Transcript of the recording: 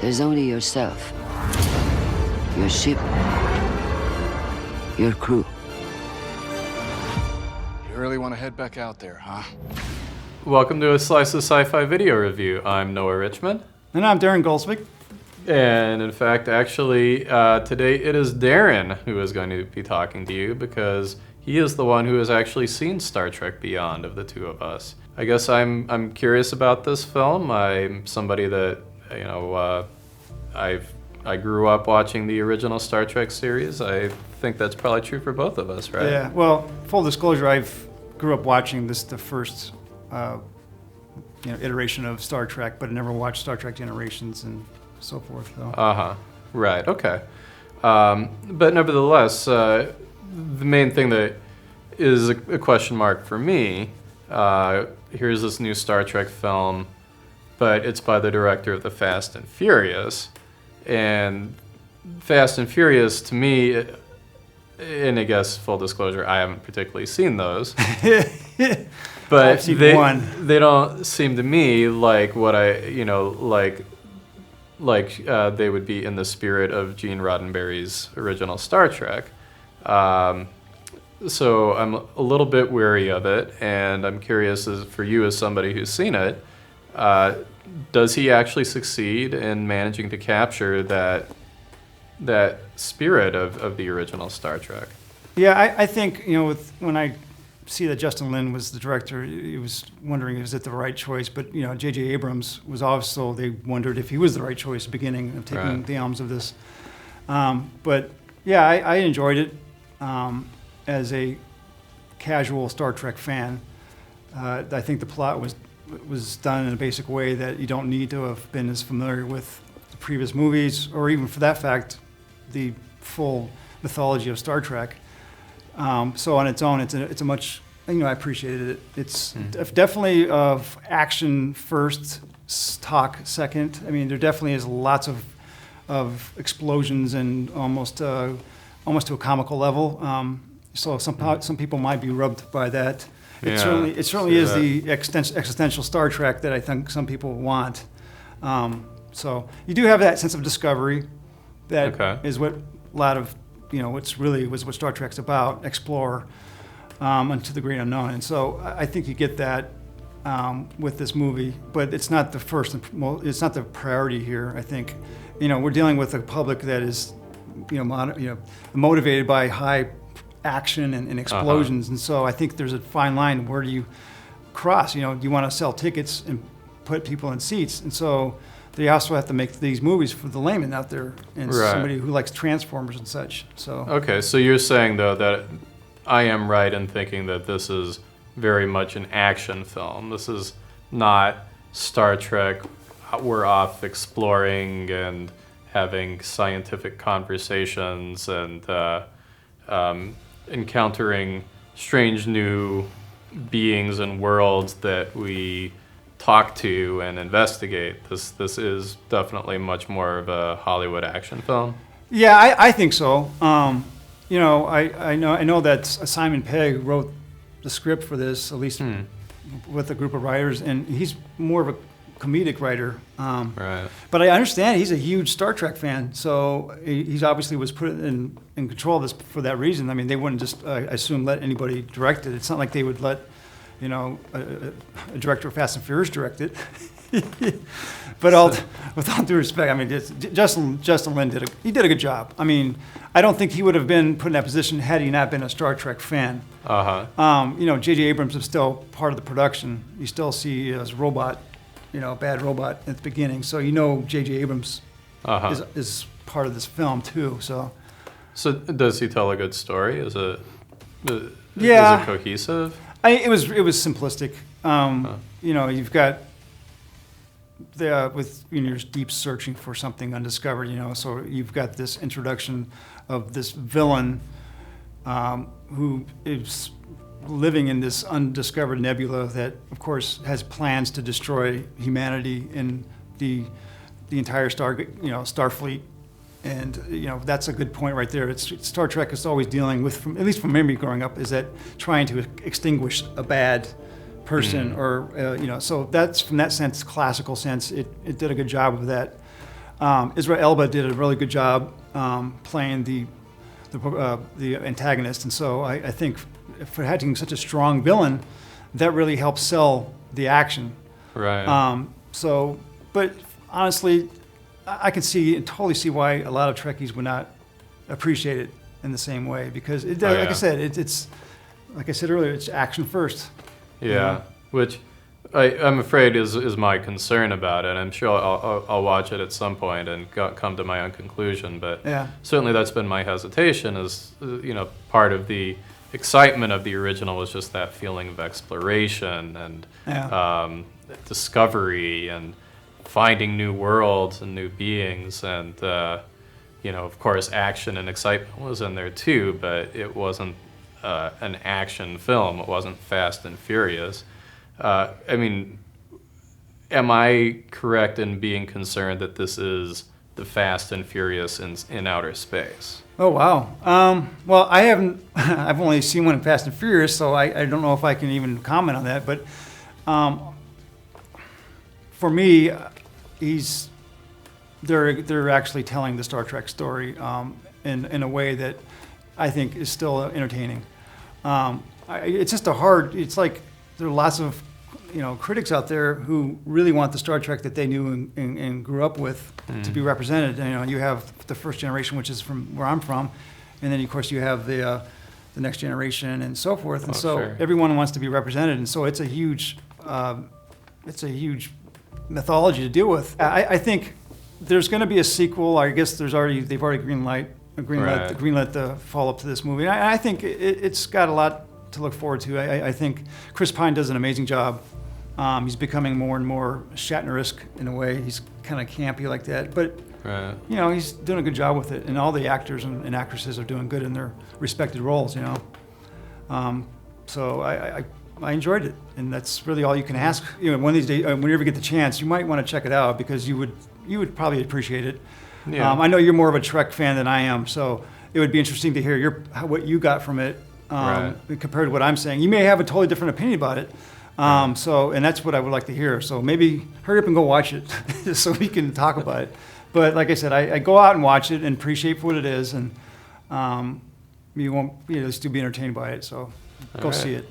There's only yourself, your ship, your crew. You really want to head back out there, huh? Welcome to a Slice of Sci-Fi video review. I'm Noah Richmond. And I'm Daren Goldsvik. And in fact, actually, today it is Daren who is going to be talking to you because he is the one who has actually seen Star Trek Beyond of the two of us. I guess I'm curious about this film. I'm somebody that, I grew up watching the original Star Trek series. I think that's probably true for both of us, right? Yeah, well, full disclosure, I grew up watching the first iteration of Star Trek, but I never watched Star Trek Generations and so forth. So. Right, okay. But nevertheless, the main thing that is a question mark for me, here's this new Star Trek film, but it's by the director of the Fast and Furious. And Fast and Furious, to me, and I guess full disclosure, I haven't particularly seen those. But I've seen one. They don't seem to me like what they would be in the spirit of Gene Roddenberry's original Star Trek. So I'm a little bit wary of it, and I'm curious for you as somebody who's seen it, does he actually succeed in managing to capture that spirit of the original Star Trek? Yeah, I think, when I see that Justin Lin was the director, he was wondering, is it the right choice? But, J.J. Abrams was also, they wondered if he was the right choice at the beginning of taking the helms of this. But, yeah, I enjoyed it as a casual Star Trek fan. I think the plot was done in a basic way that you don't need to have been as familiar with the previous movies, or even for that fact, the full mythology of Star Trek. So on its own, it's a much, I appreciated it. It's definitely of action first, talk second. I mean, there definitely is lots of explosions and almost to a comical level. So some people might be rubbed by that. It certainly is the existential Star Trek that I think some people want. So you do have that sense of discovery. That is what a lot of what Star Trek's about, explore into the great unknown. And so I think you get that with this movie, but it's not the first. It's not the priority here. I think we're dealing with a public that is motivated by high action and explosions, and so I think there's a fine line. Where do you cross? Do you want to sell tickets and put people in seats? And so they also have to make these movies for the layman out there and somebody who likes Transformers and such. So okay, so you're saying though that I am right in thinking that this is very much an action film. This is not Star Trek. We're off exploring and having scientific conversations and encountering strange new beings and worlds that we talk to and investigate. This is definitely much more of a Hollywood action film. Yeah, I think so. I know that Simon Pegg wrote the script for this, at least with a group of writers, and he's more of a comedic writer. But I understand he's a huge Star Trek fan, so he's obviously was put in control of this for that reason. I mean, they wouldn't just, I assume, let anybody direct it. It's not like they would let, a director of Fast and Furious direct it. But with all due respect, I mean, Justin Lin did a good job. I mean, I don't think he would have been put in that position had he not been a Star Trek fan. J.J. Abrams is still part of the production. You still see his robot. Bad robot at the beginning. So J.J. Abrams is part of this film too. So does he tell a good story? Is it cohesive? It was simplistic. You've got when you're deep searching for something undiscovered. So you've got this introduction of this villain who is living in this undiscovered nebula that, of course, has plans to destroy humanity and the entire Starfleet. And that's a good point right there. Star Trek is always dealing with, at least from memory growing up, is that trying to extinguish a bad person, or so that's, from that sense, classical sense, it did a good job of that. Israel Elba did a really good job playing the antagonist, and so I think for having such a strong villain, that really helps sell the action. Right. But honestly, I can totally see why a lot of Trekkies would not appreciate it in the same way, because like I said, it's like I said earlier, it's action first. Yeah, you know? which I'm afraid is my concern about it. I'm sure I'll watch it at some point and come to my own conclusion. But certainly that's been my hesitation. Is part of the excitement of the original was just that feeling of exploration and discovery and finding new worlds and new beings, and of course action and excitement was in there too, but it wasn't an action film. It wasn't Fast and Furious. Am I correct in being concerned that this is the Fast and Furious in outer space? Oh, wow. Well, I haven't, I've only seen one in Fast and Furious, so I don't know if I can even comment on that. But for me, they're actually telling the Star Trek story in a way that I think is still entertaining. It's just it's like there are lots of critics out there who really want the Star Trek that they knew and grew up with to be represented. And, you have the first generation, which is from where I'm from, and then of course you have the next generation and so forth. And everyone wants to be represented, and so it's a huge mythology to deal with. I think there's going to be a sequel. I guess they've already greenlit the follow-up to this movie. And I think it's got a lot to look forward to. I think Chris Pine does an amazing job. He's becoming more and more Shatner-esque in a way. He's kind of campy like that, but he's doing a good job with it. And all the actors and actresses are doing good in their respected roles. So I enjoyed it, and that's really all you can ask. One of these days, when you ever get the chance, you might want to check it out, because you would probably appreciate it. Yeah. I know you're more of a Trek fan than I am, so it would be interesting to hear what you got from it compared to what I'm saying. You may have a totally different opinion about it, and that's what I would like to hear. So maybe hurry up and go watch it so we can talk about it. But like I said, I go out and watch it and appreciate for what it is, and you won't still be entertained by it. So go see it.